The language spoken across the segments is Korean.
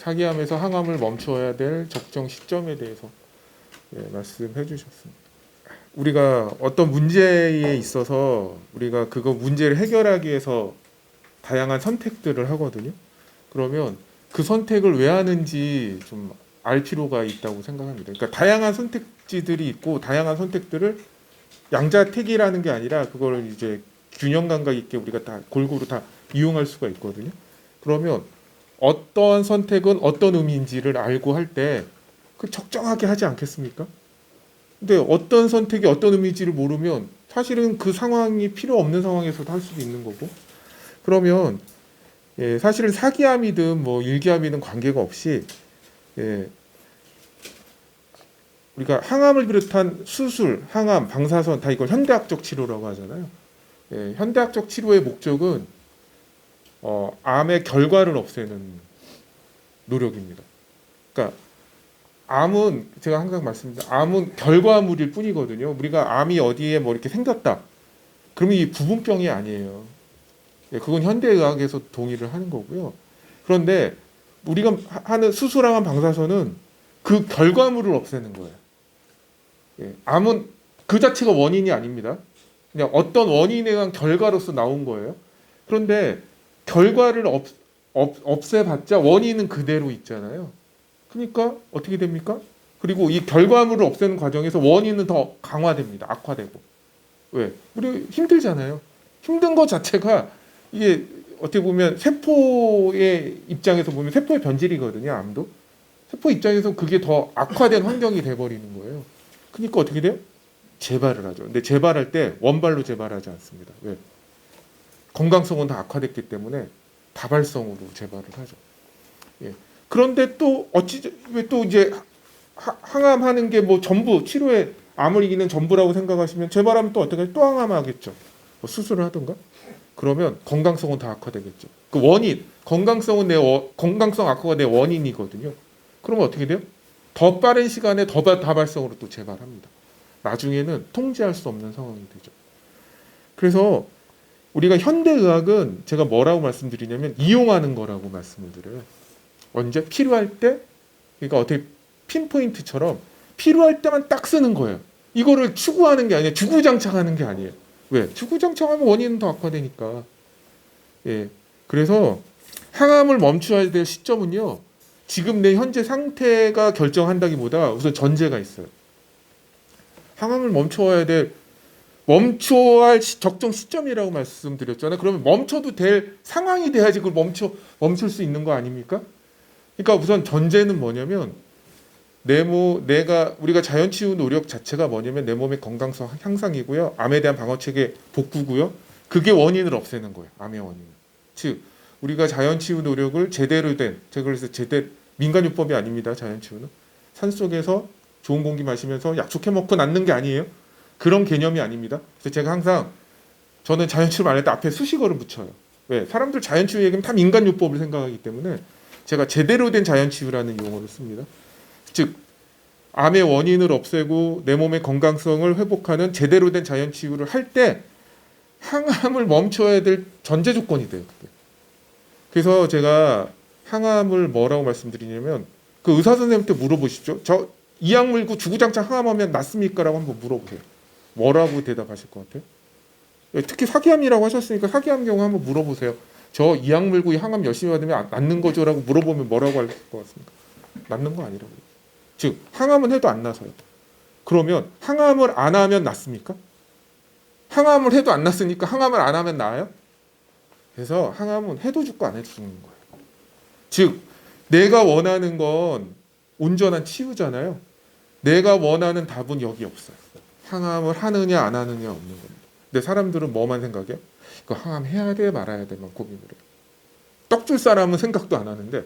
사기암에서 항암을 멈춰야 될 적정 시점에 대해서 말씀해 주셨습니다. 우리가 어떤 문제에 있어서 우리가 그거 문제를 해결하기 위해서 다양한 선택들을 하거든요. 그러면 그 선택을 왜 하는지 좀 알 필요가 있다고 생각합니다. 그러니까 다양한 선택지들이 있고 다양한 선택들을 양자택일하는 게 아니라 그걸 이제 균형 감각 있게 우리가 다 골고루 다 이용할 수가 있거든요. 그러면 어떤 선택은 어떤 의미인지를 알고 할 때 그 적정하게 하지 않겠습니까? 근데 어떤 선택이 어떤 의미인지를 모르면 사실은 그 상황이 필요 없는 상황에서도 할 수도 있는 거고. 그러면 사실은 사기암이든 뭐 일기암이든 관계가 없이 우리가 항암을 비롯한 수술, 항암, 방사선 다 이걸 현대학적 치료라고 하잖아요. 현대학적 치료의 목적은 암의 결과를 없애는 노력입니다. 그러니까 암은 제가 항상 말씀드립니다. 암은 결과물일 뿐이거든요. 우리가 암이 어디에 뭐 이렇게 생겼다. 그러면 이 부분병이 아니에요. 그건 현대의학에서 동의를 하는 거고요. 그런데 우리가 하는 수술항암 방사선은 그 결과물을 없애는 거예요. 암은 그 자체가 원인이 아닙니다. 그냥 어떤 원인에 의한 결과로서 나온 거예요. 그런데 결과를 없애봤자 원인은 그대로 있잖아요. 그러니까 어떻게 됩니까? 그리고 이 결과물을 없애는 과정에서 원인은 더 강화됩니다. 악화되고. 왜? 우리 힘들잖아요. 힘든 것 자체가 이게 어떻게 보면 세포의 입장에서 보면 세포의 변질이거든요. 암도. 세포 입장에서 그게 더 악화된 환경이 돼버리는 거예요. 그러니까 어떻게 돼요? 재발을 하죠. 근데 재발할 때 원발로 재발하지 않습니다. 왜? 건강성은 다 악화됐기 때문에 다발성으로 재발을 하죠. 그런데 또 왜 또 이제 항암하는 게 뭐 전부 치료에 암을 이기는 전부라고 생각하시면 재발하면 또 어떻게 또 항암하겠죠. 뭐 수술을 하든가. 그러면 건강성은 다 악화되겠죠. 그 원인 건강성 악화가 내 원인이거든요. 그러면 어떻게 돼요? 더 빠른 시간에 더 다발성으로 또 재발합니다. 나중에는 통제할 수 없는 상황이 되죠. 그래서 우리가 현대의학은 제가 뭐라고 말씀드리냐면 이용하는 거라고 말씀을 드려요. 언제? 필요할 때, 그러니까 어떻게 핀포인트처럼 필요할 때만 딱 쓰는 거예요. 이거를 추구하는 게 아니에요. 주구장창하는 게 아니에요. 왜? 주구장창하면 원인은 더 악화되니까. 그래서 항암을 멈춰야 될 시점은요. 지금 내 현재 상태가 결정한다기보다 우선 전제가 있어요. 항암을 멈춰야 할 적정 시점이라고 말씀드렸잖아요. 그러면 멈춰도 될 상황이 돼야지 그걸 멈출 수 있는 거 아닙니까? 그러니까 우선 전제는 뭐냐면 우리가 자연치유 노력 자체가 뭐냐면 내 몸의 건강성 향상이고요. 암에 대한 방어체계 복구고요. 그게 원인을 없애는 거예요. 암의 원인. 즉 우리가 자연치유 노력을 제대로 된, 제가 그래서 민간요법이 아닙니다. 자연치유는 산속에서 좋은 공기 마시면서 약초캐 먹고 낫는 게 아니에요. 그런 개념이 아닙니다. 그래서 제가 항상 저는 자연치유 말할 때 앞에 수식어를 붙여요. 왜? 사람들 자연치유 얘기하면 다 민간요법을 생각하기 때문에 제가 제대로 된 자연치유라는 용어를 씁니다. 즉 암의 원인을 없애고 내 몸의 건강성을 회복하는 제대로 된 자연치유를 할 때 항암을 멈춰야 될 전제 조건이 돼요. 그래서 제가 항암을 뭐라고 말씀드리냐면 그 의사 선생님한테 물어보십시오. 저 이 약 물고 주구장창 항암하면 낫습니까? 라고 한번 물어보세요. 뭐라고 대답하실 것 같아요? 특히 사기암이라고 하셨으니까 사기암 경우 한번 물어보세요. 저 이 약 물고 이 항암 열심히 받으면 낫는 거죠? 라고 물어보면 뭐라고 할 것 같습니까? 낫는 거 아니라고요. 즉 항암은 해도 안 나서요. 그러면 항암을 안 하면 낫습니까? 항암을 해도 안 낫으니까 항암을 안 하면 나아요? 그래서 항암은 해도 죽고 안 해도 죽는 거예요. 즉 내가 원하는 건 온전한 치유잖아요. 내가 원하는 답은 여기 없어요. 항암을 하느냐 안 하느냐 없는 겁니다. 근데 사람들은 뭐만 생각해요? 이거 항암 해야 돼 말아야 돼만 고민을 해요. 떡 줄 사람은 생각도 안 하는데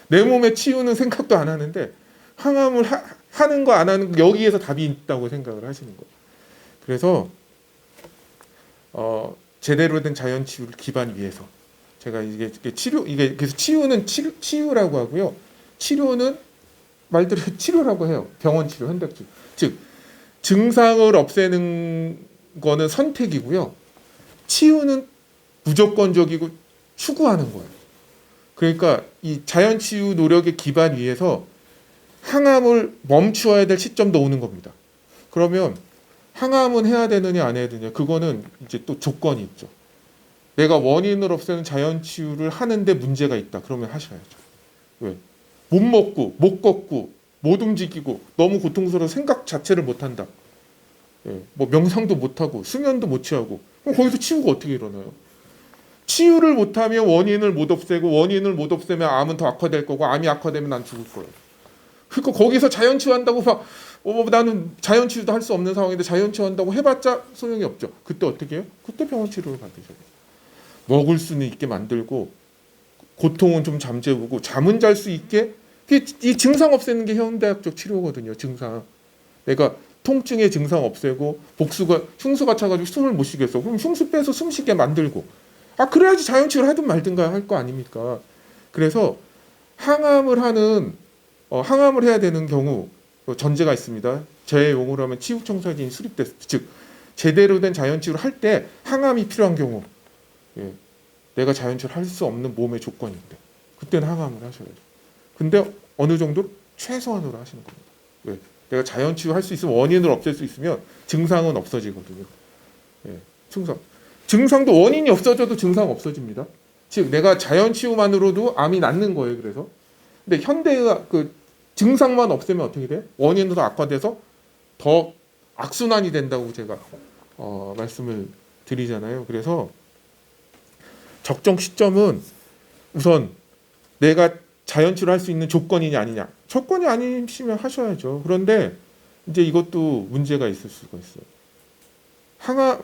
내 몸의 치유는 생각도 안 하는데 항암을 하는 거 안 하는 거 여기에서 답이 있다고 생각을 하시는 거예요. 그래서 제대로 된 자연 치유를 기반 위해서 제가 이게 그래서 치유는 치유라고 하고요. 치료는 말대로 치료라고 해요. 병원 치료, 현대치료. 즉 증상을 없애는 거는 선택이고요. 치유는 무조건적이고 추구하는 거예요. 그러니까 이 자연 치유 노력의 기반 위에서 항암을 멈추어야 될 시점도 오는 겁니다. 그러면 항암은 해야 되느냐 안 해야 되느냐 그거는 이제 또 조건이 있죠. 내가 원인을 없애는 자연 치유를 하는데 문제가 있다. 그러면 하셔야죠. 왜? 못 먹고 못 걷고 못 움직이고 너무 고통스러워 생각 자체를 못 한다. 예, 뭐 명상도 못 하고 수면도 못 취하고 그럼 거기서 치유가 어떻게 일어나요? 치유를 못하면 원인을 못 없애고 원인을 못 없애면 암은 더 악화될 거고 암이 악화되면 난 죽을 거예요. 그러니까 거기서 자연 치유한다고 막 나는 자연 치유도 할 수 없는 상황인데 자연 치유한다고 해봤자 소용이 없죠. 그때 어떻게 해요? 그때 병원 치료를 받으셔야 돼요. 먹을 수는 있게 만들고 고통은 좀 잠재우고 잠은 잘 수 있게 이 증상 없애는 게 현대학적 치료거든요. 증상. 내가 통증의 증상 없애고 흉수가 차가지고 숨을 못 쉬겠어. 그럼 흉수 빼서 숨 쉬게 만들고 그래야지 자연 치유를 하든 말든가 할 거 아닙니까? 그래서 항암을 해야 되는 경우 전제가 있습니다. 제 용어로 하면 치유청사진이 수립됐을 때, 즉 제대로 된 자연 치유를 할 때 항암이 필요한 경우, 예, 내가 자연 치유를 할 수 없는 몸의 조건인데 그때는 항암을 하셔야죠. 근데 어느 정도 최소한으로 하시는 겁니다. 왜? 내가 자연 치유할 수 있으면 원인을 없앨 수 있으면 증상은 없어지거든요. 예, 증상도 원인이 없어져도 증상 없어집니다. 즉 내가 자연 치유만으로도 암이 낫는 거예요. 그래서 근데 현대의학 증상만 없애면 어떻게 돼? 원인으로 악화돼서 더 악순환이 된다고 제가 말씀을 드리잖아요. 그래서 적정 시점은 우선 내가 자연치유를 할 수 있는 조건이냐 아니냐. 조건이 아니시면 하셔야죠. 그런데 이제 이것도 문제가 있을 수가 있어요.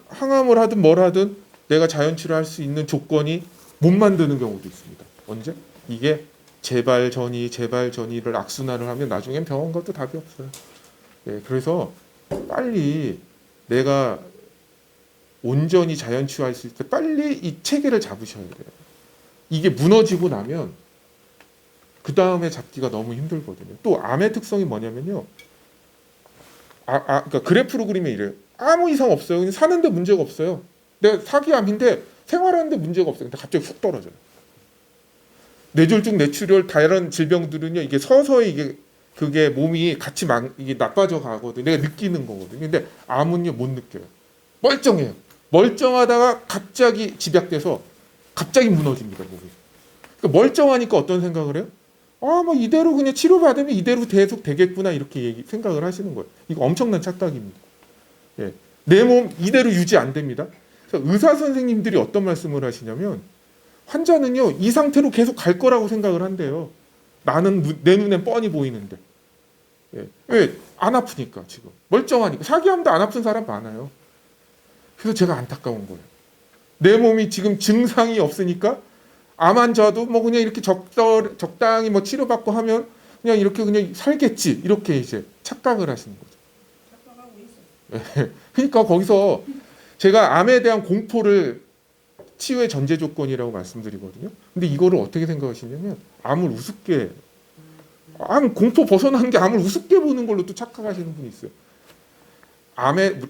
항암을 하든 뭘 하든 내가 자연치유를 할 수 있는 조건이 못 만드는 경우도 있습니다. 언제? 이게 재발전이를 악순환을 하면 나중엔 병원 가도 답이 없어요. 예, 그래서 빨리 내가 온전히 자연치유할 수 있을 때 빨리 이 체계를 잡으셔야 돼요. 이게 무너지고 나면 그 다음에 잡기가 너무 힘들거든요. 또 암의 특성이 뭐냐면요. 그러니까 그래프로 그리면 이래요. 아무 이상 없어요. 그냥 사는데 문제가 없어요. 내가 사기암인데 생활하는데 문제가 없어요. 근데 갑자기 훅 떨어져요. 뇌졸중, 뇌출혈, 다른 질병들은요. 이게 서서히 그게 몸이 같이 이게 나빠져 가거든요. 내가 느끼는 거거든요. 근데 암은요 못 느껴요. 멀쩡해요. 멀쩡하다가 갑자기 집약돼서 갑자기 무너집니다. 몸이. 그러니까 멀쩡하니까 어떤 생각을 해요? 뭐 이대로 그냥 치료받으면 이대로 계속 되겠구나 이렇게 생각을 하시는 거예요. 이거 엄청난 착각입니다. 예. 내 몸 이대로 유지 안 됩니다. 그래서 의사 선생님들이 어떤 말씀을 하시냐면 환자는요 이 상태로 계속 갈 거라고 생각을 한대요. 나는 내 눈엔 뻔히 보이는데. 예. 왜? 안 아프니까 지금. 멀쩡하니까. 사기암도 안 아픈 사람 많아요. 그래서 제가 안타까운 거예요. 내 몸이 지금 증상이 없으니까 암 환자도 뭐 그냥 이렇게 적당히 뭐 치료받고 하면 그냥 이렇게 그냥 살겠지 이렇게 이제 착각을 하시는 거죠. 착각하고 있어요. 그러니까 거기서 제가 암에 대한 공포를 치유의 전제 조건이라고 말씀드리거든요. 근데 이거를 어떻게 생각하시냐면 암을 우습게 암 공포 벗어나는 게 암을 우습게 보는 걸로 또 착각하시는 분이 있어요.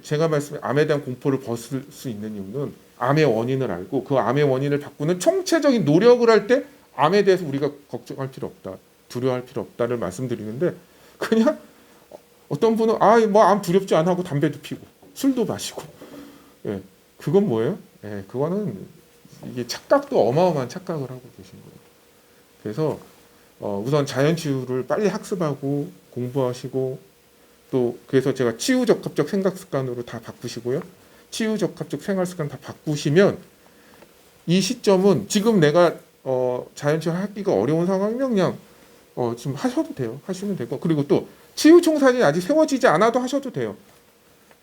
제가 말씀드린 암에 대한 공포를 벗을 수 있는 이유는 암의 원인을 알고 그 암의 원인을 바꾸는 총체적인 노력을 할 때 암에 대해서 우리가 걱정할 필요 없다, 두려워할 필요 없다를 말씀드리는데 그냥 어떤 분은 뭐 암 두렵지 않아 하고 담배도 피고 술도 마시고 예, 그건 뭐예요? 예, 그거는 이게 착각도 어마어마한 착각을 하고 계신 거예요. 그래서 우선 자연치유를 빨리 학습하고 공부하시고 또 그래서 제가 치유적합적 생각습관으로 다 바꾸시고요. 치유적합적 생활습관 다 바꾸시면 이 시점은 지금 내가 자연치유 하기가 어려운 상황이면 그냥 좀 하셔도 돼요. 하시면 되고 그리고 또 치유청사진이 아직 세워지지 않아도 하셔도 돼요.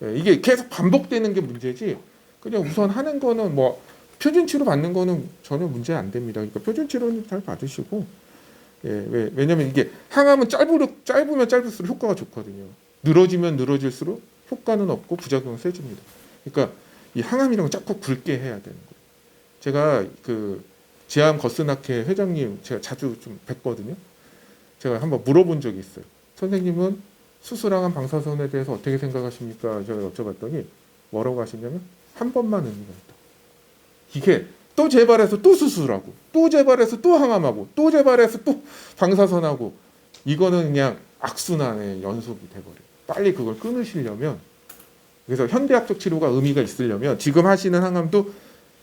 예, 이게 계속 반복되는 게 문제지 그냥 우선 하는 거는 뭐 표준치료 받는 거는 전혀 문제 안 됩니다. 그러니까 표준치료는 잘 받으시고 예, 왜냐면 이게 항암은 짧으면 짧을수록 효과가 좋거든요. 늘어지면 늘어질수록 효과는 없고 부작용은 세집니다. 그러니까 이 항암이랑 자꾸 굵게 해야 되는 거예요. 제가 제암 거스나케 회장님 제가 자주 좀 뵙거든요. 제가 한번 물어본 적이 있어요. 선생님은 수술항암 방사선에 대해서 어떻게 생각하십니까? 제가 여쭤봤더니 뭐라고 하시냐면 한 번만 의미가 있다. 이게 또 재발해서 또 수술하고, 또 재발해서 또 항암하고, 또 재발해서 또 방사선하고, 이거는 그냥 악순환의 연속이 돼버려요. 빨리 그걸 끊으시려면, 그래서 현대학적 치료가 의미가 있으려면 지금 하시는 항암도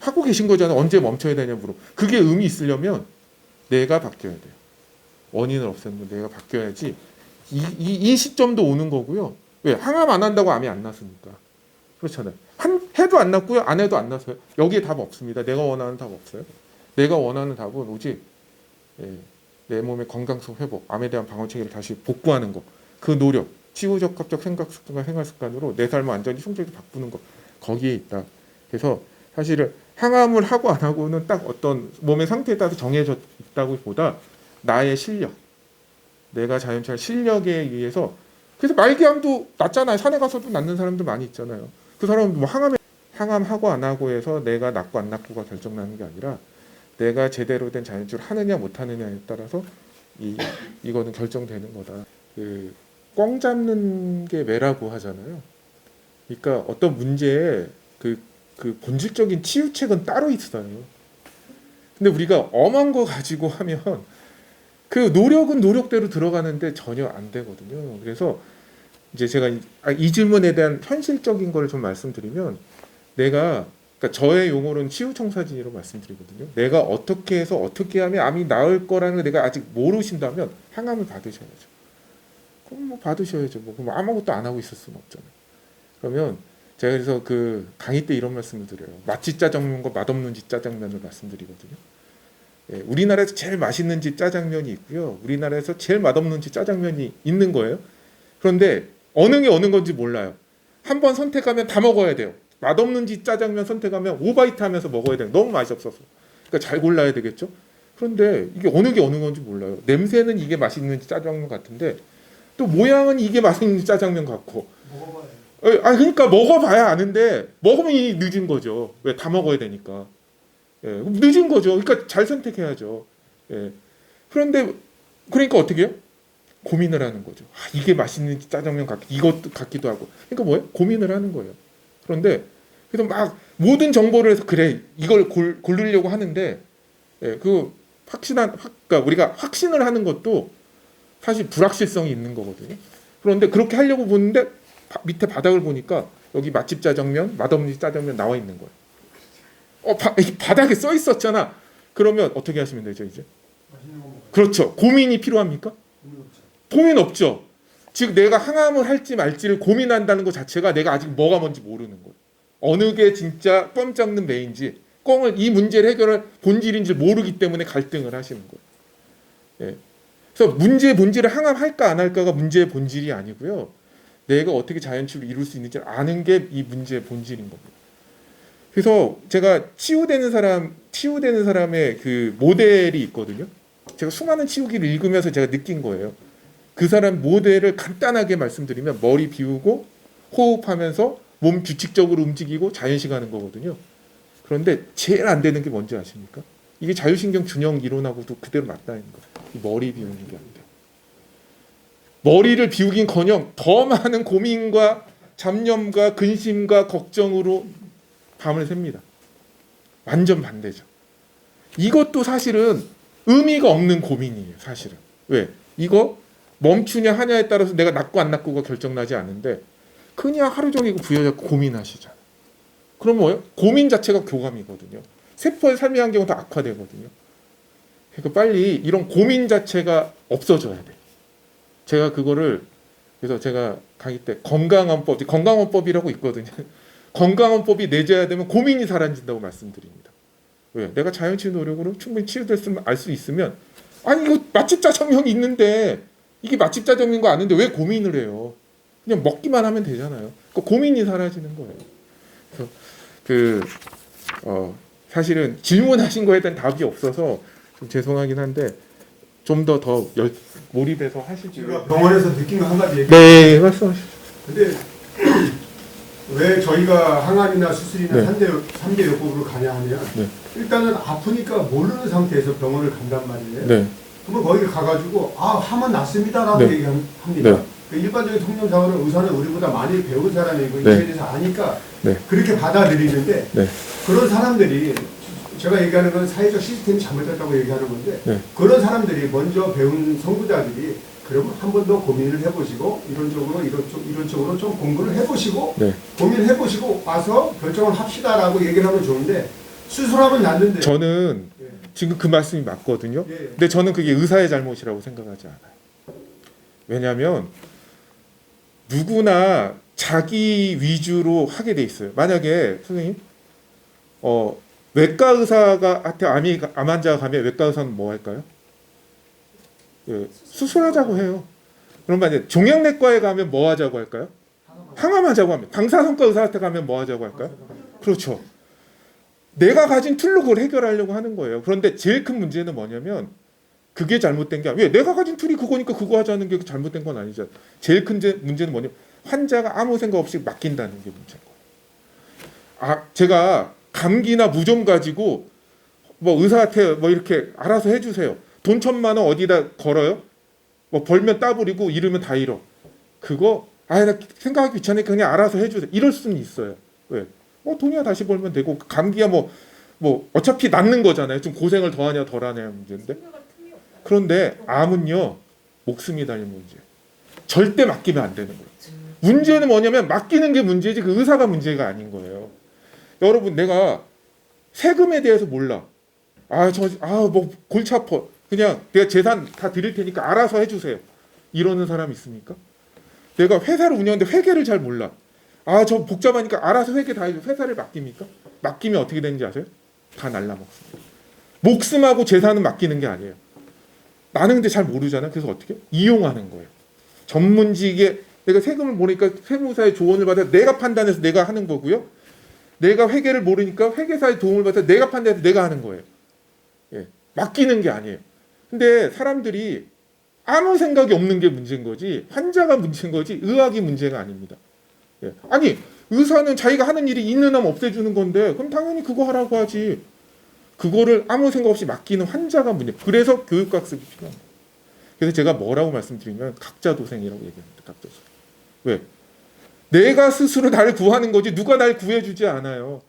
하고 계신 거잖아요. 언제 멈춰야 되냐 물어. 그게 의미 있으려면 내가 바뀌어야 돼요. 원인을 없애는 내가 바뀌어야지 이 시점도 오는 거고요. 왜? 항암 안 한다고 암이 안 났습니까? 그렇잖아요. 해도 안 났고요. 안 해도 안 났어요. 여기에 답 없습니다. 내가 원하는 답 없어요. 내가 원하는 답은 오직 내 몸의 건강성 회복, 암에 대한 방어 체계를 다시 복구하는 거. 그 노력, 치유적합적 생각 습관과 생활 습관으로 내 삶을 완전히 총체적으로 바꾸는 거. 거기에 있다. 그래서 사실은 항암을 하고 안 하고는 딱 어떤 몸의 상태에 따라서 정해져 있다고 보다 나의 실력, 내가 자연치한 실력에 의해서. 그래서 말기암도 낫잖아요. 산에 가서도 낫는 사람들 많이 있잖아요. 그 사람은 뭐 항암하고 안 하고 해서 내가 낫고 안 낫고가 결정나는 게 아니라 내가 제대로 된 자연치유를 하느냐 못 하느냐에 따라서 이거는 결정되는 거다. 꽝 잡는 게 매라고 하잖아요. 그러니까 어떤 문제에 그 본질적인 치유책은 따로 있어요. 근데 우리가 엄한 거 가지고 하면 그 노력은 노력대로 들어가는데 전혀 안 되거든요. 그래서 이제 제가 이 질문에 대한 현실적인 걸 좀 말씀드리면, 그러니까 저의 용어로는 치유청사진이라고 말씀드리거든요. 내가 어떻게 해서 어떻게 하면 암이 나을 거라는 걸 내가 아직 모르신다면 항암을 받으셔야죠. 그럼 뭐 받으셔야죠. 그럼 아무것도 안 하고 있을 수는 없잖아요. 그러면 제가 그래서 그 강의 때 이런 말씀을 드려요. 맛집 짜장면과 맛없는 집 짜장면을 말씀드리거든요. 우리나라에서 제일 맛있는 집 짜장면이 있고요. 우리나라에서 제일 맛없는 집 짜장면이 있는 거예요. 그런데 어느 게 어느 건지 몰라요. 한 번 선택하면 다 먹어야 돼요. 맛없는 집 짜장면 선택하면 오바이트 하면서 먹어야 돼요. 너무 맛이 없어서. 그러니까 잘 골라야 되겠죠. 그런데 이게 어느 게 어느 건지 몰라요. 냄새는 이게 맛있는 집 짜장면 같은데 또 모양은 이게 맛있는 집 짜장면 같고. 그러니까 먹어봐야 아는데 먹으면 이미 늦은 거죠. 왜? 다 먹어야 되니까. 늦은 거죠. 그러니까 잘 선택해야죠. 그런데 그러니까 어떻게 해요? 고민을 하는 거죠. 이게 맛있는 짜장면 이것도 같기도 하고. 그러니까 뭐예요? 고민을 하는 거예요. 그런데 그래서 막 모든 정보를 해서 그래 이걸 고르려고 하는데 그 그러니까 우리가 확신을 하는 것도 사실 불확실성이 있는 거거든요. 그런데 그렇게 하려고 보는데 밑에 바닥을 보니까 여기 맛집 짜장면, 맛없는 짜장면 나와 있는 거예요. 바닥에 써 있었잖아. 그러면 어떻게 하시면 되죠, 이제? 그렇죠. 고민이 필요합니까? 고민 없죠. 즉 내가 항암을 할지 말지를 고민한다는 것 자체가 내가 아직 뭐가 뭔지 모르는 거예요. 어느 게 진짜 껌 잡는 매인지, 이 문제를 해결할 본질인지 모르기 때문에 갈등을 하시는 거예요. 그래서 문제의 본질을 항암할까 안 할까가 문제의 본질이 아니고요. 내가 어떻게 자연치유를 이룰 수 있는지 아는 게 이 문제의 본질인 겁니다. 그래서 제가 치유되는 사람의 그 모델이 있거든요. 제가 수많은 치유기를 읽으면서 제가 느낀 거예요. 그 사람 모델을 간단하게 말씀드리면 머리 비우고 호흡하면서 몸 규칙적으로 움직이고 자연식 하는 거거든요. 그런데 제일 안 되는 게 뭔지 아십니까? 이게 자율신경 균형 이론하고도 그대로 맞다는 거예요. 이 머리 비우는 게 안 돼요. 머리를 비우긴커녕 더 많은 고민과 잡념과 근심과 걱정으로 밤을 샙니다. 완전 반대죠. 이것도 사실은 의미가 없는 고민이에요. 사실은. 왜? 이거 멈추냐 하냐에 따라서 내가 낫고 안 낫고가 결정나지 않는데 그냥 하루 종일 부여잡고 고민하시잖아요. 그럼 뭐예요? 고민 자체가 교감이거든요. 세포의 삶의 환경은 더 악화되거든요. 그러니까 빨리 이런 고민 자체가 없어져야 돼요. 제가 그거를 그래서 제가 강의 때 건강원법이라고 있거든요. 건강원법이 내줘야 되면 고민이 사라진다고 말씀드립니다. 왜? 내가 자연치유 노력으로 충분히 치유됐으면 알 수 있으면 이거 맛집 짜장면이 있는데 이게 맛집 짜장면인 거 아는데 왜 고민을 해요? 그냥 먹기만 하면 되잖아요. 그러니까 고민이 사라지는 거예요. 그래서 사실은 질문하신 거에 대한 답이 없어서 좀 죄송하긴 한데 좀 더 몰입해서 하시죠. 제가 병원에서 느낀 거 한 가지 얘기. 네, 말씀하시죠. 근데 왜 저희가 항암이나 수술이나 네. 3대 요법으로 가냐 하면 일단은 아프니까 모르는 상태에서 병원을 간단 말이에요. 네. 그러면 거기 가가지고 하면 낫습니다라고 얘기합니다. 그 일반적인 통념상으로는 의사는 우리보다 많이 배운 사람이고 이에 대해서 아니까 그렇게 받아들이는데 그런 사람들이 제가 얘기하는 건 사회적 시스템이 잘못됐다고 얘기하는 건데 네. 그런 사람들이 먼저 배운 선구자들이 그러면 한 번 더 고민을 해보시고 이런 쪽으로 좀 공부를 해보시고 네. 고민을 해보시고 와서 결정을 합시다라고 얘기를 하면 좋은데 수술하면 낫는데 저는 예. 지금 그 말씀이 맞거든요. 예. 근데 저는 그게 의사의 잘못이라고 생각하지 않아요. 왜냐하면 누구나 자기 위주로 하게 돼 있어요. 만약에 선생님, 외과 의사한테 암 환자가 가면 외과 의사는 뭐 할까요? 예, 수술하자고 해요. 그럼 만약에 종양내과에 가면 뭐 하자고 할까요? 항암하자고 하면, 방사선과 의사한테 가면 뭐 하자고 할까요? 그렇죠. 내가 가진 툴로 그걸 해결하려고 하는 거예요. 그런데 제일 큰 문제는 뭐냐면 그게 잘못된 게 아니라 왜 내가 가진 툴이 그거니까 그거 하자는 게 잘못된 건 아니죠. 제일 큰 문제는 뭐냐면 환자가 아무 생각 없이 맡긴다는 게 문제인 거예요. 제가 감기나 무좀 가지고 뭐 의사한테 뭐 이렇게 알아서 해주세요. 돈 1,000만 원 어디다 걸어요? 뭐 벌면 따버리고 잃으면 다 잃어. 그거 나 생각하기 귀찮으니까 그냥 알아서 해주세요. 이럴 수는 있어요. 왜? 돈이야 다시 벌면 되고 감기야 뭐 어차피 낫는 거잖아요. 좀 고생을 더하냐 덜하냐 문제인데. 그런데 암은요 목숨이 달린 문제. 절대 맡기면 안 되는 거예요. 문제는 뭐냐면 맡기는 게 문제지 그 의사가 문제가 아닌 거예요. 여러분 내가 세금에 대해서 몰라. 뭐 골치 아파. 그냥 내가 재산 다 드릴 테니까 알아서 해주세요. 이러는 사람 있습니까? 내가 회사를 운영하는데 회계를 잘 몰라. 저 복잡하니까 알아서 회계 다 해줘. 회사를 맡깁니까? 맡기면 어떻게 되는지 아세요? 다 날라먹습니다. 목숨하고 재산은 맡기는 게 아니에요. 나는 근데 잘 모르잖아. 그래서 어떻게? 이용하는 거예요. 전문직에 내가 세금을 모르니까 세무사의 조언을 받아 내가 판단해서 내가 하는 거고요. 내가 회계를 모르니까 회계사의 도움을 받아 내가 판단해서 내가 하는 거예요. 예, 맡기는 게 아니에요. 근데 사람들이 아무 생각이 없는 게 문제인 거지 환자가 문제인 거지 의학이 문제가 아닙니다. 예. 아니 의사는 자기가 하는 일이 있는 암 없애주는 건데 그럼 당연히 그거 하라고 하지. 그거를 아무 생각 없이 맡기는 환자가 문제. 그래서 교육학습이 필요한 거예요. 그래서 제가 뭐라고 말씀드리면 각자도생이라고 얘기합니다. 각자도생. 왜? 내가 스스로 나를 구하는 거지 누가 날 구해주지 않아요.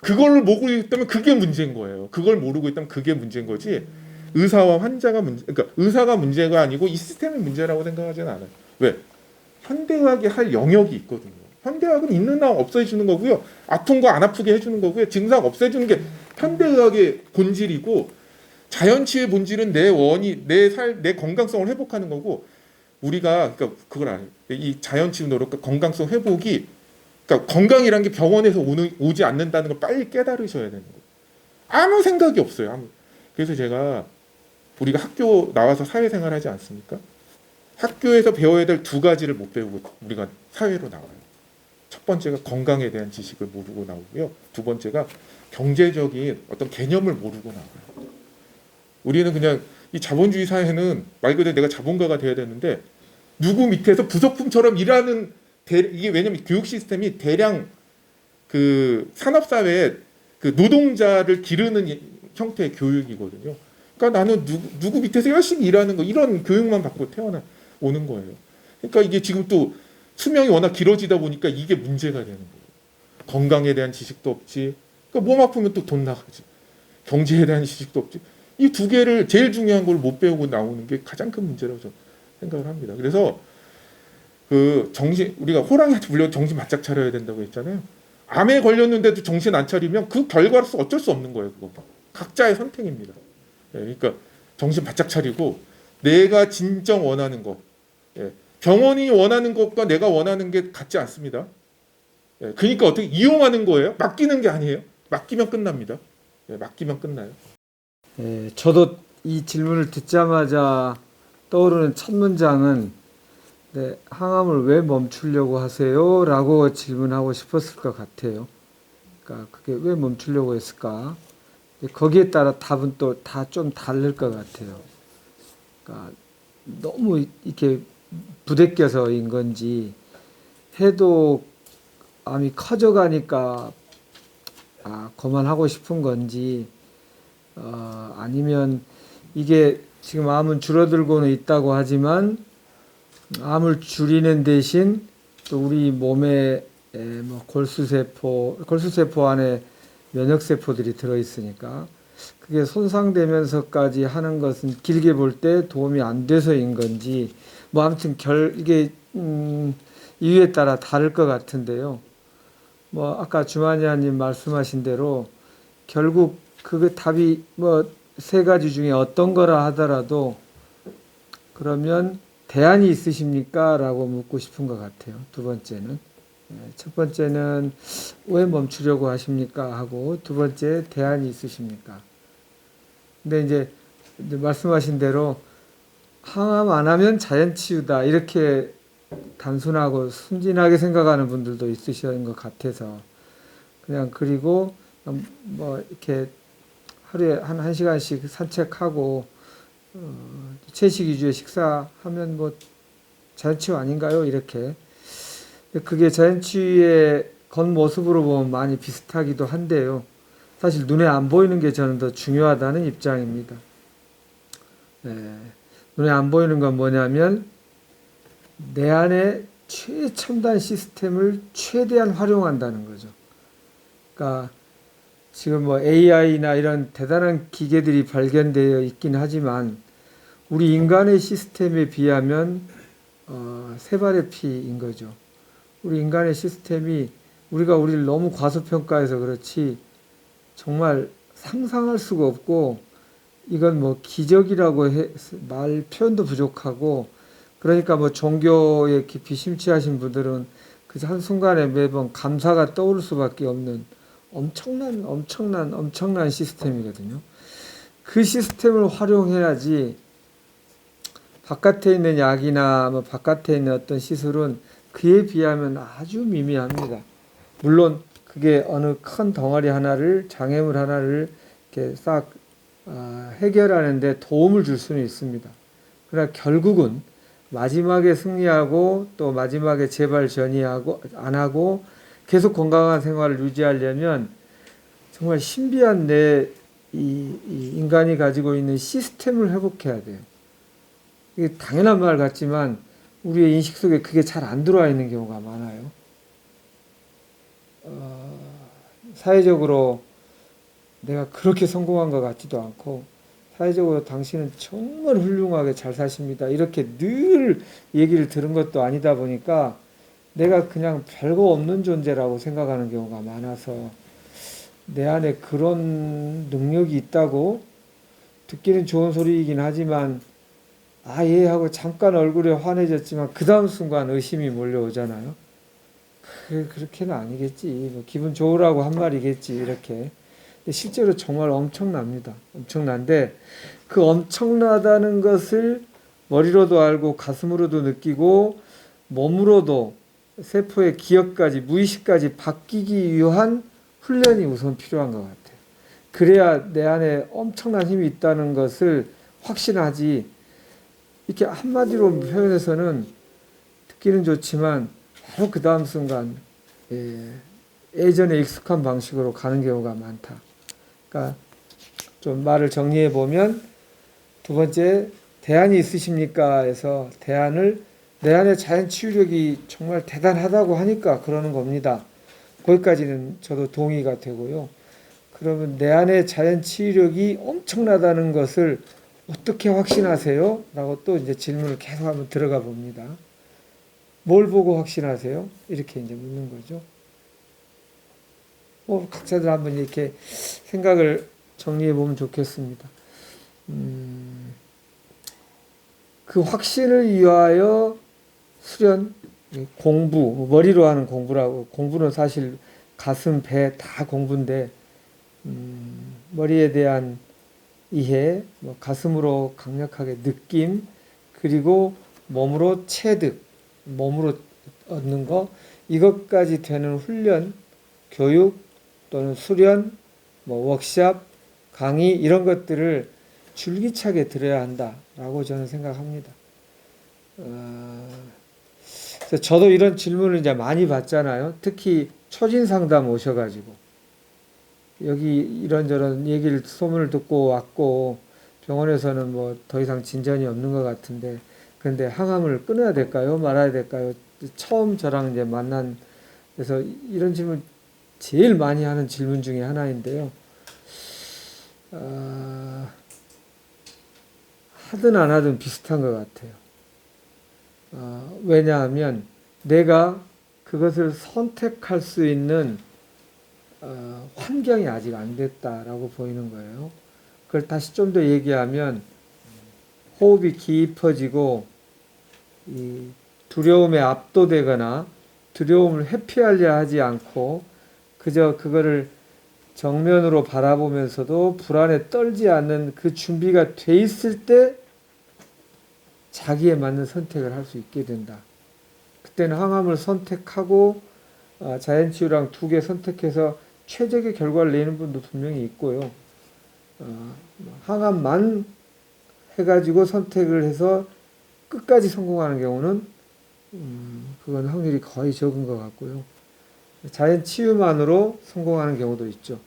그걸 모르고 있다면 그게 문제인 거예요. 그걸 모르고 있다면 그게 문제인 거지. 의사와 환자가 그러니까 의사가 문제가 아니고 이 시스템이 문제라고 생각하지는 않아요. 왜? 현대의학이 할 영역이 있거든요. 현대의학은 있는 나 없애주는 거고요. 아픈 거 안 아프게 해주는 거고요. 증상 없애주는 게 현대의학의 본질이고 자연치유의 본질은 내 건강성을 회복하는 거고 우리가 그러니까 그걸 안 해요. 이 자연치유 노력과 건강성 회복이 그러니까 건강이란 게 병원에서 오지 않는다는 걸 빨리 깨달으셔야 되는 거예요. 아무 생각이 없어요. 그래서 제가 우리가 학교 나와서 사회생활 하지 않습니까? 학교에서 배워야 될 2가지를 못 배우고 우리가 사회로 나와요. 첫 번째가 건강에 대한 지식을 모르고 나오고요. 2번째가 경제적인 어떤 개념을 모르고 나와요. 우리는 그냥 이 자본주의 사회는 말 그대로 내가 자본가가 돼야 되는데 누구 밑에서 부속품처럼 일하는 이게 왜냐면 교육 시스템이 대량 그 산업사회에 그 노동자를 기르는 형태의 교육이거든요. 그러니까 나는 누구 밑에서 열심히 일하는 거 이런 교육만 받고 오는 거예요. 그러니까 이게 지금 또 수명이 워낙 길어지다 보니까 이게 문제가 되는 거예요. 건강에 대한 지식도 없지. 그러니까 몸 아프면 또 돈 나가지. 경제에 대한 지식도 없지. 이 2개를 제일 중요한 걸 못 배우고 나오는 게 가장 큰 문제라고 저는 생각을 합니다. 그래서 우리가 호랑이한테 물려 정신 바짝 차려야 된다고 했잖아요. 암에 걸렸는데도 정신 안 차리면 그 결과로서 어쩔 수 없는 거예요. 그거 각자의 선택입니다. 예, 그러니까 정신 바짝 차리고 내가 진정 원하는 거, 병원이 원하는 것과 내가 원하는 게 같지 않습니다. 그러니까 어떻게 이용하는 거예요? 맡기는 게 아니에요. 맡기면 끝납니다. 맡기면 끝나요. 저도 이 질문을 듣자마자 떠오르는 첫 문장은 항암을 왜 멈추려고 하세요? 라고 질문하고 싶었을 것 같아요. 그러니까 그게 왜 멈추려고 했을까? 거기에 따라 답은 또 다 좀 다를 것 같아요. 그러니까 너무 이렇게 부대껴서인 건지 해도 암이 커져가니까 그만하고 싶은 건지 아니면 이게 지금 암은 줄어들고는 있다고 하지만 암을 줄이는 대신 또 우리 몸의 골수세포 안에 면역세포들이 들어있으니까 그게 손상되면서까지 하는 것은 길게 볼 때 도움이 안 돼서인 건지 뭐 아무튼 이게 이유에 따라 다를 것 같은데요. 뭐 아까 주마니아님 말씀하신 대로 결국 그 답이 뭐 세 가지 중에 어떤 거라 하더라도 그러면 대안이 있으십니까? 라고 묻고 싶은 것 같아요. 두 번째는. 첫 번째는 왜 멈추려고 하십니까? 하고 두 번째 대안이 있으십니까? 근데 이제 말씀하신 대로 항암 안 하면 자연치유다. 이렇게 단순하고 순진하게 생각하는 분들도 있으신 것 같아서 그냥 그리고 뭐 이렇게 하루에 한 1시간씩 산책하고 채식 위주의 식사하면 뭐 자연치유 아닌가요? 이렇게 그게 자연치유의 겉모습으로 보면 많이 비슷하기도 한데요. 사실 눈에 안 보이는 게 저는 더 중요하다는 입장입니다. 눈에 안 보이는 건 뭐냐면 내 안에 최첨단 시스템을 최대한 활용한다는 거죠. 그러니까 지금 뭐 AI나 이런 대단한 기계들이 발견되어 있긴 하지만 우리 인간의 시스템에 비하면 세 발의 피인 거죠. 우리 인간의 시스템이 우리가 우리를 너무 과소평가해서 그렇지 정말 상상할 수가 없고 이건 뭐 기적이라고 말 표현도 부족하고 그러니까 뭐 종교에 깊이 심취하신 분들은 그 한순간에 매번 감사가 떠오를 수밖에 없는 엄청난 시스템이거든요. 그 시스템을 활용해야지 바깥에 있는 약이나 뭐 바깥에 있는 어떤 시술은 그에 비하면 아주 미미합니다. 물론 그게 어느 큰 덩어리 하나를 장애물 하나를 이렇게 싹 해결하는데 도움을 줄 수는 있습니다. 그러나 결국은 마지막에 승리하고 또 마지막에 재발 전이하고 안 하고 계속 건강한 생활을 유지하려면 정말 신비한 이 인간이 가지고 있는 시스템을 회복해야 돼요. 이게 당연한 말 같지만 우리의 인식 속에 그게 잘 안 들어와 있는 경우가 많아요. 사회적으로 내가 그렇게 성공한 것 같지도 않고 사회적으로 당신은 정말 훌륭하게 잘 사십니다. 이렇게 늘 얘기를 들은 것도 아니다 보니까 내가 그냥 별거 없는 존재라고 생각하는 경우가 많아서 내 안에 그런 능력이 있다고 듣기는 좋은 소리이긴 하지만 예 하고 잠깐 얼굴에 환해졌지만 그 다음 순간 의심이 몰려오잖아요. 그렇게는 아니겠지. 뭐 기분 좋으라고 한 말이겠지. 이렇게. 실제로 정말 엄청납니다. 엄청난데 그 엄청나다는 것을 머리로도 알고 가슴으로도 느끼고 몸으로도 세포의 기억까지 무의식까지 바뀌기 위한 훈련이 우선 필요한 것 같아요. 그래야 내 안에 엄청난 힘이 있다는 것을 확신하지 이렇게 한마디로 표현해서는 듣기는 좋지만 바로 그 다음 순간 예전에 익숙한 방식으로 가는 경우가 많다. 그러니까 좀 말을 정리해 보면 두 번째 대안이 있으십니까? 해서 대안을 내 안에 자연 치유력이 정말 대단하다고 하니까 그러는 겁니다. 거기까지는 저도 동의가 되고요. 그러면 내 안에 자연 치유력이 엄청나다는 것을 어떻게 확신하세요? 라고 또 이제 질문을 계속 한번 들어가 봅니다. 뭘 보고 확신하세요? 이렇게 이제 묻는 거죠. 각자들 한번 이렇게 생각을 정리해 보면 좋겠습니다. 그 확신을 위하여 수련, 공부, 머리로 하는 공부라고, 공부는 사실 가슴, 배 다 공부인데, 머리에 대한 이해, 가슴으로 강력하게 느낌, 그리고 몸으로 체득, 몸으로 얻는 거, 이것까지 되는 훈련, 교육 또는 수련, 워크샵, 강의 이런 것들을 줄기차게 들어야 한다라고 저는 생각합니다. 그래서 저도 이런 질문을 이제 많이 받잖아요. 특히 초진 상담 오셔가지고 여기 이런저런 얘기를 소문을 듣고 왔고 병원에서는 뭐 더 이상 진전이 없는 것 같은데 그런데 항암을 끊어야 될까요? 말아야 될까요? 처음 저랑 이제 만난 그래서 이런 질문 제일 많이 하는 질문 중에 하나인데요. 하든 안 하든 비슷한 것 같아요. 왜냐하면 내가 그것을 선택할 수 있는 환경이 아직 안 됐다라고 보이는 거예요. 그걸 다시 좀 더 얘기하면 호흡이 깊어지고 이 두려움에 압도되거나 두려움을 회피하려 하지 않고 그저 그거를 정면으로 바라보면서도 불안에 떨지 않는 그 준비가 돼 있을 때 자기에 맞는 선택을 할 수 있게 된다. 그때는 항암을 선택하고 자연치유랑 두 개 선택해서 최적의 결과를 내는 분도 분명히 있고요. 항암만 해가지고 선택을 해서 끝까지 성공하는 경우는 그건 확률이 거의 적은 것 같고요. 자연치유만으로 성공하는 경우도 있죠.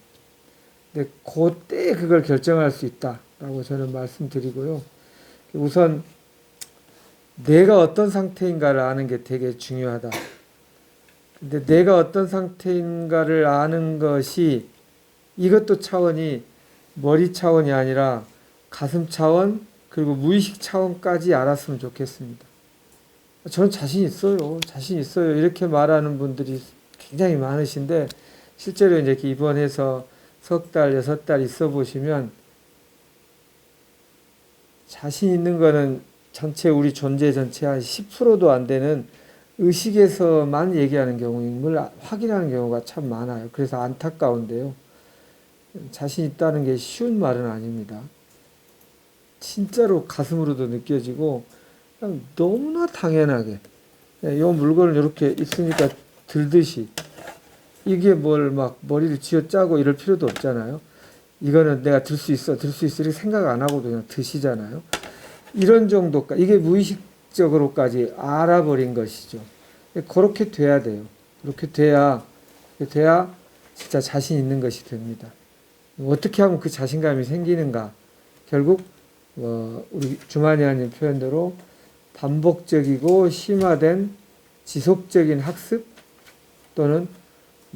근데 그때 그걸 결정할 수 있다라고 저는 말씀드리고요. 우선 내가 어떤 상태인가를 아는 게 되게 중요하다. 근데 내가 어떤 상태인가를 아는 것이 이것도 차원이 머리 차원이 아니라 가슴 차원 그리고 무의식 차원까지 알았으면 좋겠습니다. 저는 자신 있어요. 자신 있어요. 이렇게 말하는 분들이 굉장히 많으신데 실제로 이제 입원해서 석 달, 6달 있어 보시면 자신 있는 거는 전체 우리 존재 전체 한 10%도 안 되는 의식에서만 얘기하는 경우인 걸 확인하는 경우가 참 많아요. 그래서 안타까운데요. 자신 있다는 게 쉬운 말은 아닙니다. 진짜로 가슴으로도 느껴지고 그냥 너무나 당연하게 이 물건을 이렇게 있으니까 들듯이 이게 뭘 막 머리를 쥐어짜고 이럴 필요도 없잖아요. 이거는 내가 들 수 있어 이렇게 생각 안 하고도 그냥 드시잖아요. 이런 정도까지 이게 무의식적으로까지 알아버린 것이죠. 그렇게 돼야 돼요. 그렇게 돼야 진짜 자신 있는 것이 됩니다. 어떻게 하면 그 자신감이 생기는가? 결국 우리 주만이하님 표현대로 반복적이고 심화된 지속적인 학습 또는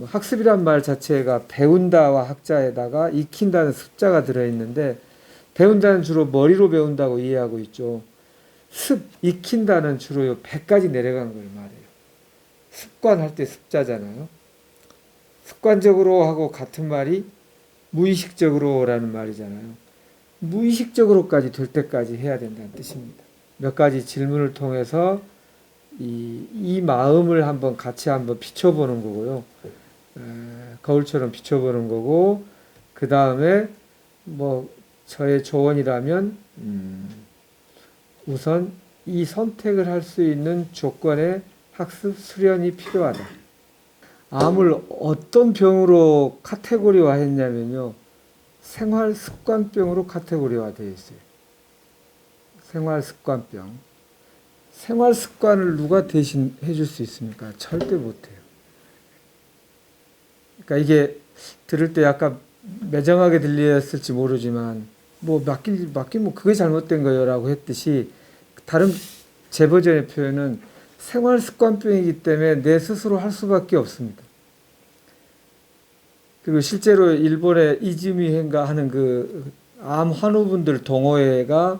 학습이란 말 자체가 배운다와 학자에다가 익힌다는 습자가 들어있는데 배운다는 주로 머리로 배운다고 이해하고 있죠. 익힌다는 주로 요 배까지 내려간 걸 말해요. 습관할 때 습자잖아요. 습관적으로 하고 같은 말이 무의식적으로라는 말이잖아요. 무의식적으로까지 될 때까지 해야 된다는 뜻입니다. 몇 가지 질문을 통해서 이 마음을 같이 한번 비춰보는 거고요. 거울처럼 비춰보는 거고, 그 다음에 저의 조언이라면 우선 이 선택을 할 수 있는 조건의 학습 수련이 필요하다. 암을 어떤 병으로 카테고리화 했냐면요. 생활습관병으로 카테고리화 되어 있어요. 생활습관병. 생활습관을 누가 대신 해줄 수 있습니까? 절대 못해요. 그러니까 이게 들을 때 약간 매정하게 들렸을지 모르지만 맡기면 그게 잘못된 거예요라고 했듯이 다른 제 버전의 표현은 생활습관병이기 때문에 내 스스로 할 수밖에 없습니다. 그리고 실제로 일본의 이즈미현가 하는 그 암 환우분들 동호회가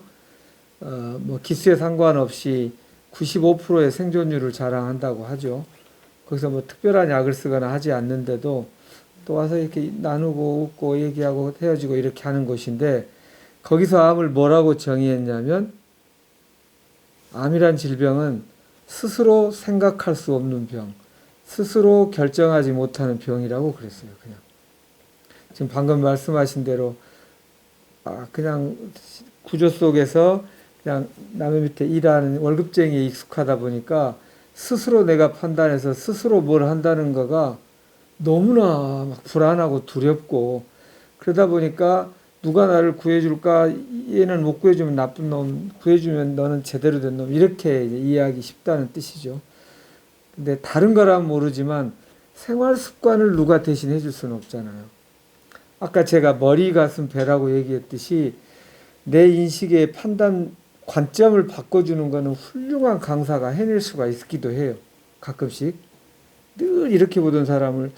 기수에 상관없이 95%의 생존율을 자랑한다고 하죠. 거기서 특별한 약을 쓰거나 하지 않는데도 또 와서 이렇게 나누고 웃고 얘기하고 헤어지고 이렇게 하는 곳인데 거기서 암을 뭐라고 정의했냐면 암이란 질병은 스스로 생각할 수 없는 병, 스스로 결정하지 못하는 병이라고 그랬어요. 그냥 지금 방금 말씀하신 대로 그냥 구조 속에서 그냥 남의 밑에 일하는 월급쟁이에 익숙하다 보니까 스스로 내가 판단해서 스스로 뭘 한다는 거가 너무나 막 불안하고 두렵고 그러다 보니까 누가 나를 구해줄까? 얘는 못 구해주면 나쁜 놈, 구해주면 너는 제대로 된 놈 이렇게 이해하기 쉽다는 뜻이죠. 근데 다른 거라면 모르지만 생활 습관을 누가 대신 해줄 수는 없잖아요. 아까 제가 머리, 가슴, 배라고 얘기했듯이 내 인식의 판단 관점을 바꿔주는 거는 훌륭한 강사가 해낼 수가 있기도 해요. 가끔씩 늘 이렇게 보던 사람을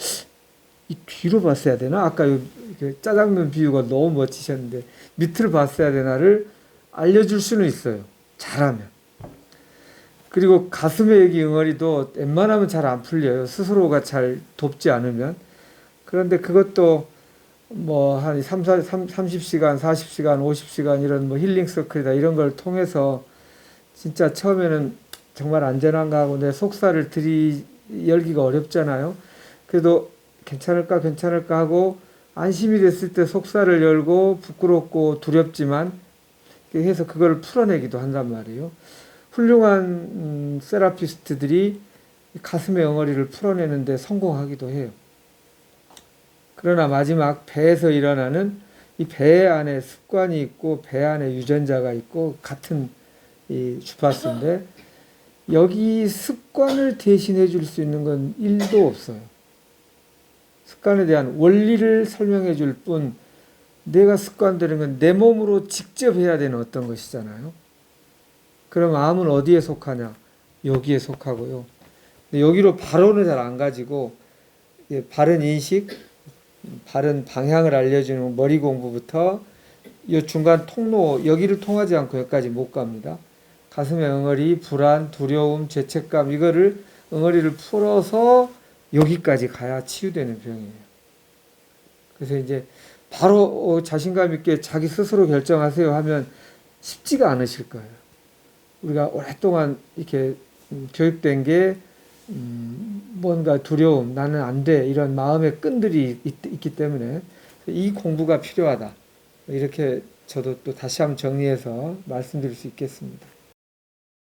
이 뒤로 봤어야 되나? 아까 그 짜장면 비유가 너무 멋지셨는데 밑을 봤어야 되나를 알려줄 수는 있어요. 잘하면. 그리고 가슴의 얘기 응어리도 웬만하면 잘 안 풀려요. 스스로가 잘 돕지 않으면. 그런데 그것도 뭐 한 30시간, 40시간, 50시간 이런 뭐 힐링 서클이다 이런 걸 통해서 진짜 처음에는 정말 안전한가 하고 내 속살을 열기가 어렵잖아요. 그래도 괜찮을까 하고 안심이 됐을 때 속살을 열고 부끄럽고 두렵지만 해서 그걸 풀어내기도 한단 말이에요. 훌륭한 세라피스트들이 가슴의 엉어리를 풀어내는데 성공하기도 해요. 그러나 마지막 배에서 일어나는 이 배 안에 습관이 있고 배 안에 유전자가 있고 같은 이 주파수인데 여기 습관을 대신해 줄 수 있는 건 1도 없어요. 습관에 대한 원리를 설명해 줄 뿐 내가 습관되는 건 내 몸으로 직접 해야 되는 어떤 것이잖아요. 그럼 암은 어디에 속하냐? 여기에 속하고요. 근데 여기로 바로는 잘 안 가지고 바른 인식, 바른 방향을 알려주는 머리 공부부터 이 중간 통로 여기를 통하지 않고 여기까지 못 갑니다. 가슴의 엉어리, 불안, 두려움, 죄책감 이거를 엉어리를 풀어서 여기까지 가야 치유되는 병이에요. 그래서 이제 바로 자신감 있게 자기 스스로 결정하세요 하면 쉽지가 않으실 거예요. 우리가 오랫동안 이렇게 교육된 게 뭔가 두려움, 나는 안 돼 이런 마음의 끈들이 있기 때문에 이 공부가 필요하다. 이렇게 저도 또 다시 한번 정리해서 말씀드릴 수 있겠습니다.